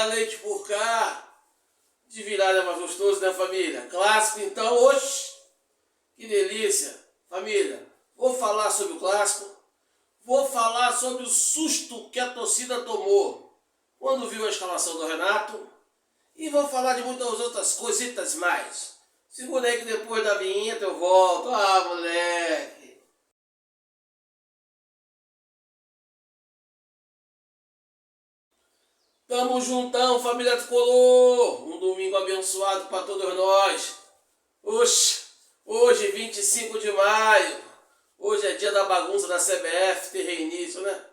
leite por cá. De virada mais gostoso, né, família? Clássico, então, oxe, que delícia. Família, vou falar sobre o clássico. Vou falar sobre o susto que a torcida tomou quando viu a escalação do Renato. E vou falar de muitas outras coisitas mais. Segura aí que depois da vinheta eu volto. Ah, moleque. Tamo juntão, família Tricolor. Um domingo abençoado para todos nós. Oxe, hoje 25 de maio. Hoje é dia da bagunça da CBF, ter reinício, né?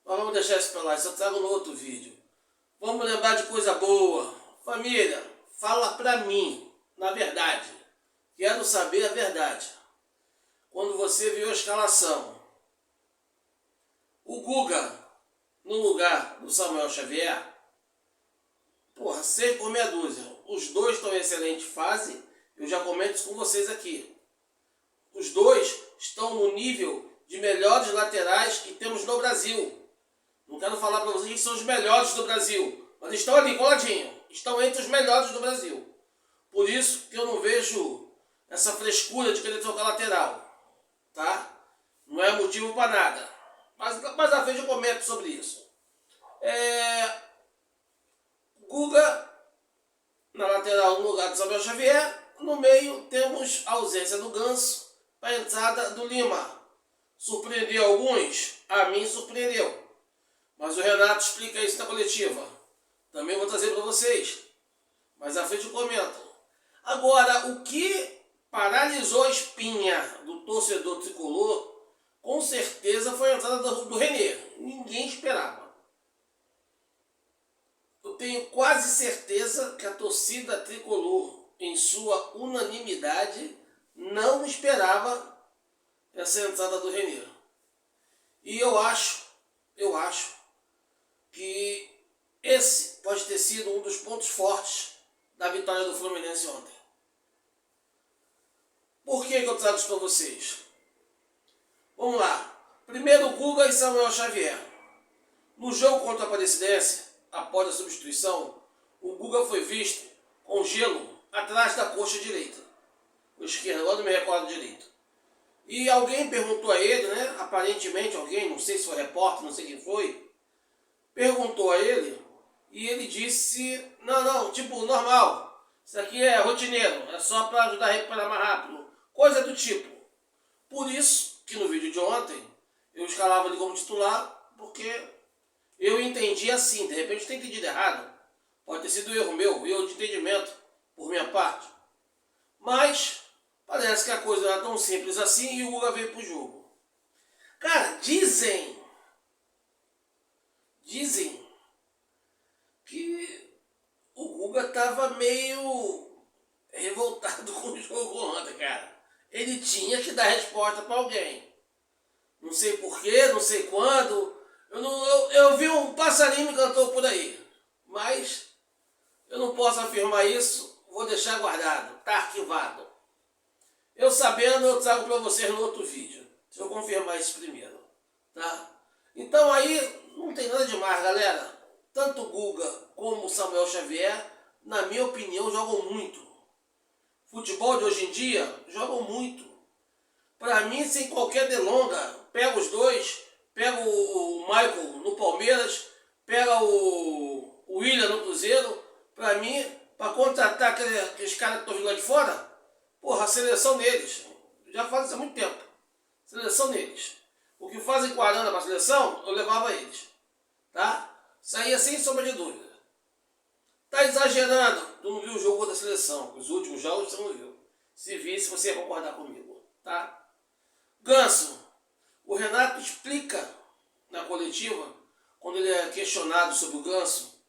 Mas vamos deixar isso pra lá, isso eu trago no outro vídeo. Vamos lembrar de coisa boa. Família, fala pra mim, na verdade. Quero saber a verdade. Quando você viu a escalação, o Guga no lugar do Samuel Xavier, porra, 6 por meia dúzia. Os dois estão em excelente fase, eu já comento isso com vocês aqui. Os dois estão no nível de melhores laterais que temos no Brasil. Não quero falar para vocês que são os melhores do Brasil, mas estão ali, coladinho. Estão entre os melhores do Brasil. Por isso que eu não vejo essa frescura de querer trocar lateral. Tá? Não é motivo para nada. Mas à frente eu comento sobre isso. Guga na lateral no lugar do Samuel Xavier. No meio temos a ausência do Ganso para a entrada do Lima. Surpreendeu alguns? A mim surpreendeu. Mas o Renato explica isso na coletiva. Também vou trazer para vocês. Mas à frente eu comento. Agora, o que paralisou a espinha do torcedor tricolor, com certeza foi a entrada do René. Ninguém esperava. Eu tenho quase certeza que a torcida tricolor, em sua unanimidade, não esperava essa entrada do René. E eu acho que esse pode ter sido um dos pontos fortes da vitória do Fluminense ontem. Por que eu trago isso para vocês? Vamos lá. Primeiro, Guga e Samuel Xavier. No jogo contra a Aparecidense, após a substituição, o Guga foi visto com gelo atrás da coxa direita. Ou esquerda, agora não me recordo direito. E alguém perguntou a ele, né? Aparentemente alguém, não sei se foi repórter, não sei quem foi, perguntou a ele e ele disse, não, tipo, normal. Isso aqui é rotineiro, é só para ajudar a recuperar mais rápido. Coisa do tipo. Por isso que no vídeo de ontem eu escalava ele como titular, porque eu entendi assim, de repente eu tenho entendido errado. Pode ter sido erro meu, erro de entendimento por minha parte. Mas parece que a coisa não era tão simples assim e o Guga veio pro jogo. Cara, dizem que o Guga tava meio revoltado com o jogo ontem, cara. Ele tinha que dar resposta para alguém. Não sei porquê, não sei quando. Eu vi um passarinho me cantou por aí. Mas eu não posso afirmar isso, vou deixar guardado, tá arquivado. Eu sabendo, eu trago para vocês no outro vídeo. Deixa eu confirmar isso primeiro, tá? Então aí não tem nada demais, galera. Tanto o Guga como o Samuel Xavier, na minha opinião, jogam muito. Futebol de hoje em dia, jogam muito. Para mim, sem qualquer delonga, pega os dois, pega o Michael no Palmeiras, pega o Willian no Cruzeiro. Para mim, para contratar aqueles caras que estão vindo lá de fora, porra, a seleção deles. Já faz isso há muito tempo. Seleção deles. O que fazem com a Arana para a seleção, eu levava eles. Tá? Saía sem sombra de dúvida. Tá exagerando. Tu não viu o jogo da seleção. Os últimos jogos você não viu. Se visse, você ia concordar comigo. Tá? Ganso. O Renato explica na coletiva, quando ele é questionado sobre o Ganso,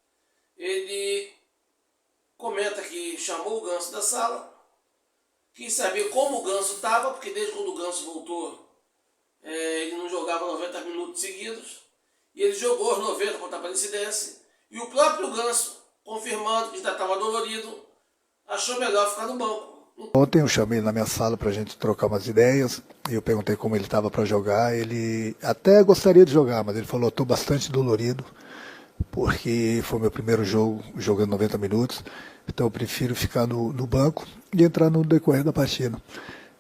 ele comenta que chamou o Ganso da sala, quis saber como o Ganso estava, porque desde quando o Ganso voltou, ele não jogava 90 minutos seguidos, e ele jogou os 90 contra a Aparecidense, e o próprio Ganso, confirmando que já estava dolorido, achou melhor ficar no banco. Ontem eu chamei na minha sala para a gente trocar umas ideias, e eu perguntei como ele estava para jogar. Ele até gostaria de jogar, mas ele falou: estou bastante dolorido, porque foi meu primeiro jogo, jogando 90 minutos, então eu prefiro ficar no banco e entrar no decorrer da partida.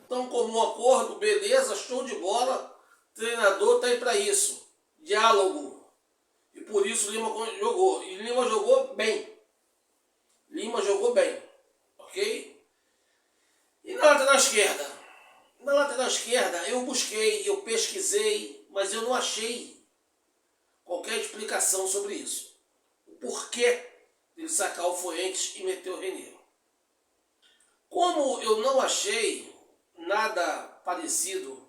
Então, como acordo, beleza, show de bola, treinador tá aí para isso, diálogo. E por isso Lima jogou. E Lima jogou bem. Lima jogou bem, ok? E na lateral esquerda? Na lateral esquerda eu busquei, eu pesquisei, mas eu não achei qualquer explicação sobre isso. O porquê ele sacar o Fuentes e meter o René. Como eu não achei nada parecido,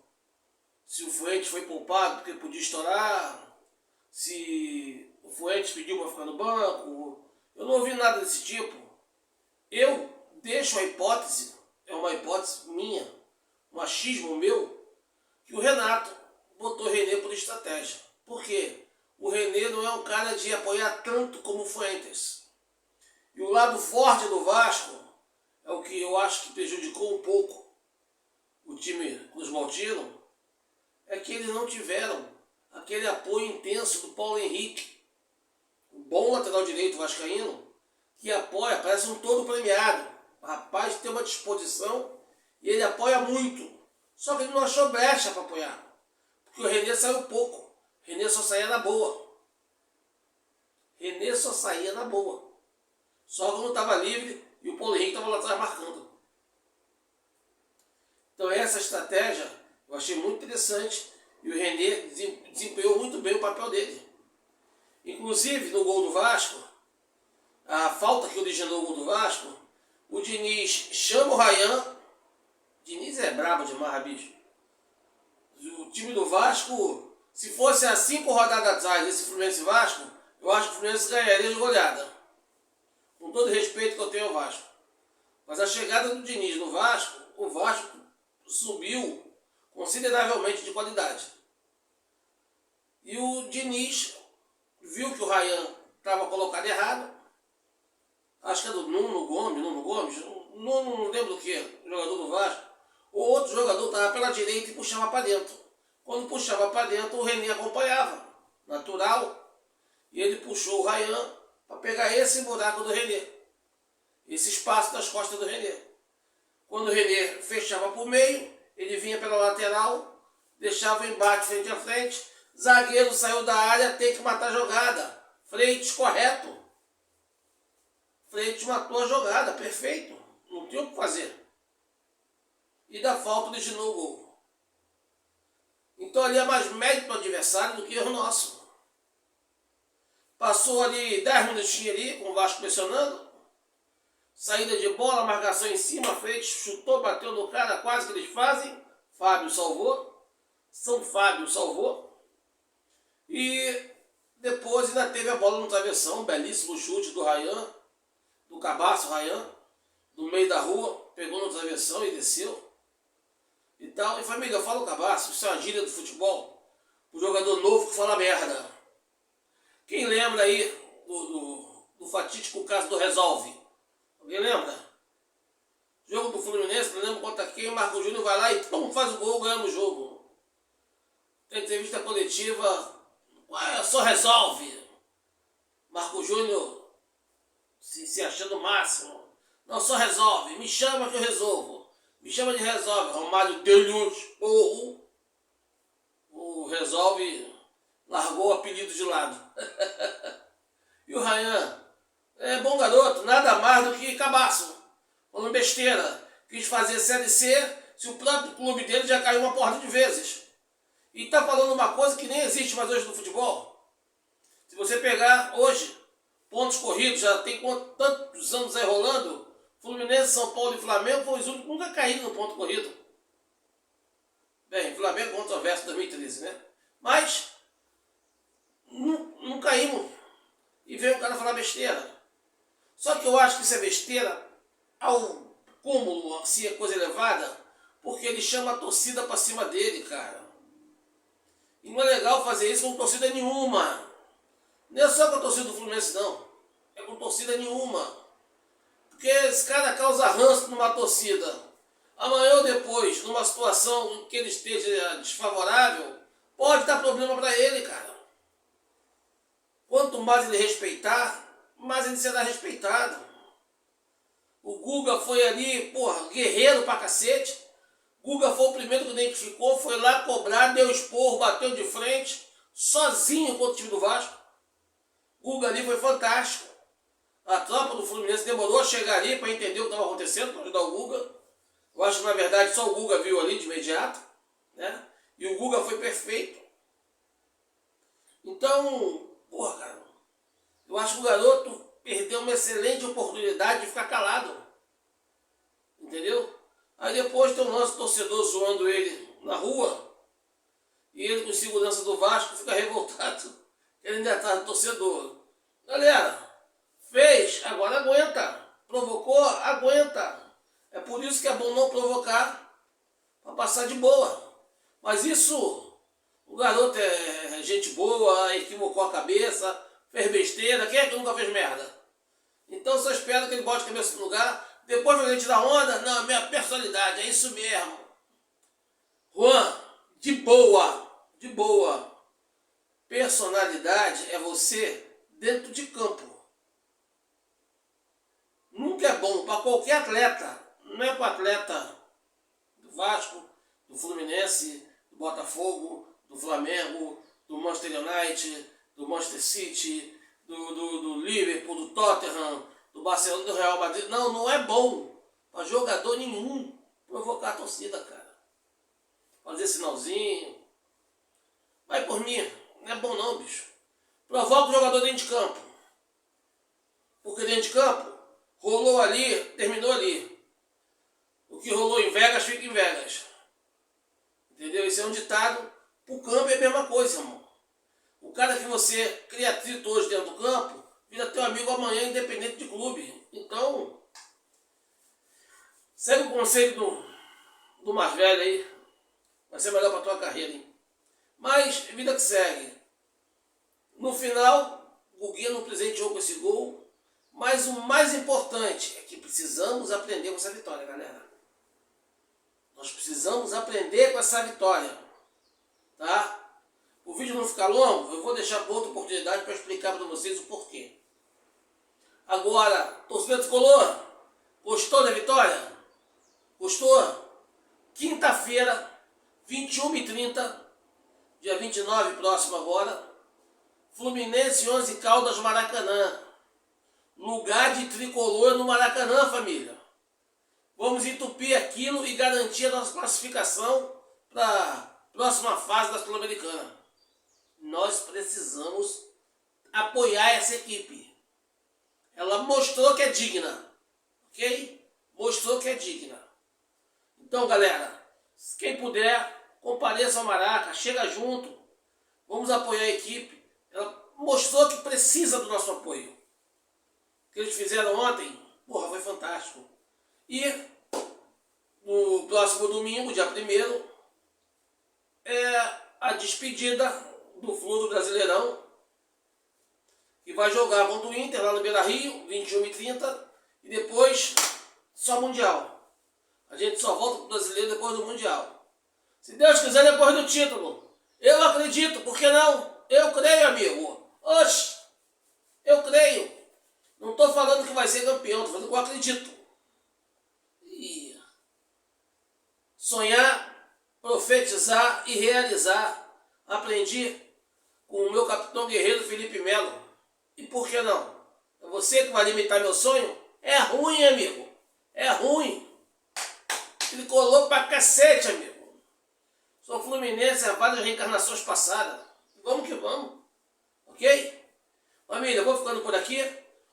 se o Fuentes foi poupado porque podia estourar, se o Fuentes pediu para ficar no banco, eu não ouvi nada desse tipo. Eu deixo a hipótese, é uma hipótese minha, um achismo meu, que o Renato botou o René por estratégia. Por quê? O René não é um cara de apoiar tanto como o Fuentes. E o lado forte do Vasco é o que eu acho que prejudicou um pouco o time Cruz Maltino, é que eles não tiveram aquele apoio intenso do Paulo Henrique, o bom lateral direito vascaíno, que apoia, parece um todo premiado. O rapaz tem uma disposição e ele apoia muito. Só que ele não achou brecha para apoiar, porque o René saiu pouco. O René só saía na boa. René só saía na boa. Só quando estava livre e o Paulo Henrique estava lá atrás marcando. Então essa estratégia eu achei muito interessante e o René desempenhou muito bem o papel dele. Inclusive no gol do Vasco, a falta que originou o gol do Vasco, o Diniz chama o Ryan. Diniz é brabo demais, bicho. O time do Vasco, se fosse a 5 rodadas atrás desse Fluminense Vasco, eu acho que o Fluminense ganharia de goleada. Com todo o respeito que eu tenho ao Vasco. Mas a chegada do Diniz no Vasco, o Vasco subiu consideravelmente de qualidade. E o Diniz viu que o Ryan estava colocado errado. Acho que é do Nuno Gomes, não lembro do que, jogador do Vasco. O outro jogador estava pela direita e puxava para dentro. Quando puxava para dentro, o René acompanhava, natural. E ele puxou o Ryan para pegar esse buraco do René, esse espaço das costas do René. Quando o René fechava por meio, ele vinha pela lateral, deixava o embate frente a frente, zagueiro saiu da área, tem que matar a jogada. Freitas, correto. Freitas matou a jogada, perfeito. Não tinha o que fazer. E da falta originou o gol. Então ali é mais mérito do adversário do que erro nosso. Passou ali 10 minutinhos ali, com o Vasco pressionando. Saída de bola, marcação em cima, Freitas chutou, bateu no cara, quase que eles fazem. Fábio salvou. São Fábio salvou. E depois ainda teve a bola no travessão, belíssimo chute do Ryan, do Cabaço Ryan, no meio da rua, pegou no travessão e desceu. E tal. E família, fala o Cabaço, isso é uma gíria do futebol. O jogador novo que fala merda. Quem lembra aí do fatídico caso do Resolve? Alguém lembra? Jogo do Fluminense, não lembro contra quem, o Marco Júnior vai lá e pum, faz o gol, ganhamos o jogo. Tem entrevista coletiva, só resolve. Marco Júnior se achando o máximo. Não, só resolve, me chama que eu resolvo. Me chama de resolve. Romário deu-lhe o resolve largou o apelido de lado. E o Ryan é bom garoto, nada mais do que cabaço. Falando besteira. Quis fazer Série C, se o próprio clube dele já caiu uma porta de vezes. E tá falando uma coisa que nem existe mais hoje no futebol. Se você pegar hoje, pontos corridos, já tem tantos anos aí rolando, Fluminense, São Paulo e Flamengo foram os únicos que nunca caíram no ponto corrido. Bem, Flamengo controverso 2013, né? Mas não caímos. E veio o cara falar besteira. Só que eu acho que isso é besteira ao cúmulo, assim, é coisa elevada, porque ele chama a torcida pra cima dele, cara. E não é legal fazer isso com torcida nenhuma. Não é só com a torcida do Fluminense, não. É com torcida nenhuma. Porque esse cara causa ranço numa torcida. Amanhã ou depois, numa situação em que ele esteja desfavorável, pode dar problema para ele, cara. Quanto mais ele respeitar, mais ele será respeitado. O Guga foi ali, porra, guerreiro pra cacete. Guga foi o primeiro que identificou, foi lá cobrar, deu esporro, bateu de frente, sozinho contra o time do Vasco. Guga ali foi fantástico. A tropa do Fluminense demorou a chegar ali para entender o que estava acontecendo, para ajudar o Guga. Eu acho que na verdade só o Guga viu ali de imediato, né? E o Guga foi perfeito. Então, porra, cara, eu acho que o garoto perdeu uma excelente oportunidade de ficar calado. Entendeu? Aí depois tem o nosso torcedor zoando ele na rua. E ele com segurança do Vasco fica revoltado. Ele ainda tá no torcedor. Galera, fez, agora aguenta. Provocou, aguenta. É por isso que é bom não provocar, para passar de boa. Mas isso, o garoto é gente boa, equivocou a cabeça, fez besteira. Quem é que nunca fez merda? Então só espero que ele bote a cabeça no lugar. Depois vai tirar onda, não, minha personalidade, é isso mesmo. Juan, de boa, de boa. Personalidade é você dentro de campo. Nunca é bom para qualquer atleta. Não é para atleta do Vasco, do Fluminense, do Botafogo, do Flamengo, do Manchester United, do Manchester City, do Liverpool, do Tottenham, do Barcelona, do Real Madrid. Não, não é bom para jogador nenhum provocar a torcida, cara. Fazer sinalzinho. Vai por mim. Não é bom não, bicho. Provoca o jogador dentro de campo. Porque dentro de campo, rolou ali, terminou ali. O que rolou em Vegas, fica em Vegas. Entendeu? Isso é um ditado. O campo é a mesma coisa, irmão. O cara que você cria atrito hoje dentro do campo, vira teu amigo amanhã, independente de clube. Então, segue o conselho do mais velho aí. Vai ser melhor pra tua carreira, hein? Mas, vida que segue. No final, o Guguinha não presenteou com esse gol. Mas o mais importante é que precisamos aprender com essa vitória, galera. Nós precisamos aprender com essa vitória. Tá? O vídeo não ficar longo, eu vou deixar para outra oportunidade para explicar para vocês o porquê. Agora, torcedor tricolor, gostou da vitória? Gostou? Quinta-feira, 21h30, dia 29 próximo agora, Fluminense 11 Caldas, Maracanã. Lugar de tricolor no Maracanã, família. Vamos entupir aquilo e garantir a nossa classificação para a próxima fase da Sul-Americana. Nós precisamos apoiar essa equipe. Ela mostrou que é digna. Ok? Mostrou que é digna. Então, galera, quem puder, compareça ao Maraca, chega junto. Vamos apoiar a equipe. Ela mostrou que precisa do nosso apoio. O que eles fizeram ontem, porra, foi fantástico. E no próximo domingo, dia 1º, é a despedida do Flu do Brasileirão, que vai jogar contra o Inter lá no Beira-Rio, 21h30, e depois só Mundial. A gente só volta pro Brasileiro depois do Mundial. Se Deus quiser, depois do título. Eu acredito, por que não? Eu creio, amigo. Oxe, eu creio. Não estou falando que vai ser campeão, estou falando que eu acredito. E sonhar, profetizar e realizar. Aprendi com o meu capitão guerreiro Felipe Melo. E por que não? É você que vai limitar meu sonho? É ruim, amigo. É ruim. Ele colou pra cacete, amigo. Sou fluminense há várias reencarnações passadas. Vamos que vamos. Ok? Família, eu vou ficando por aqui.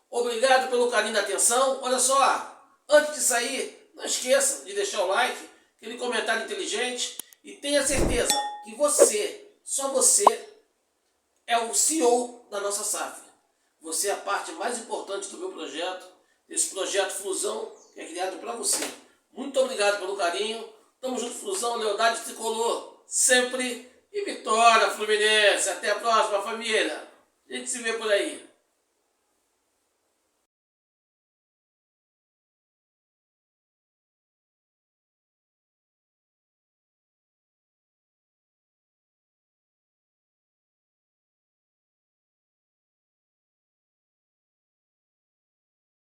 Obrigado pelo carinho da atenção. Olha só, antes de sair, não esqueça de deixar o like, aquele comentário inteligente. E tenha certeza que você, só você, é o CEO da nossa SAF. Você é a parte mais importante do meu projeto, desse projeto Flusão, que é criado para você. Muito obrigado pelo carinho. Tamo junto, Flusão, lealdade tricolor, sempre. E vitória, Fluminense. Até a próxima, família. A gente se vê por aí.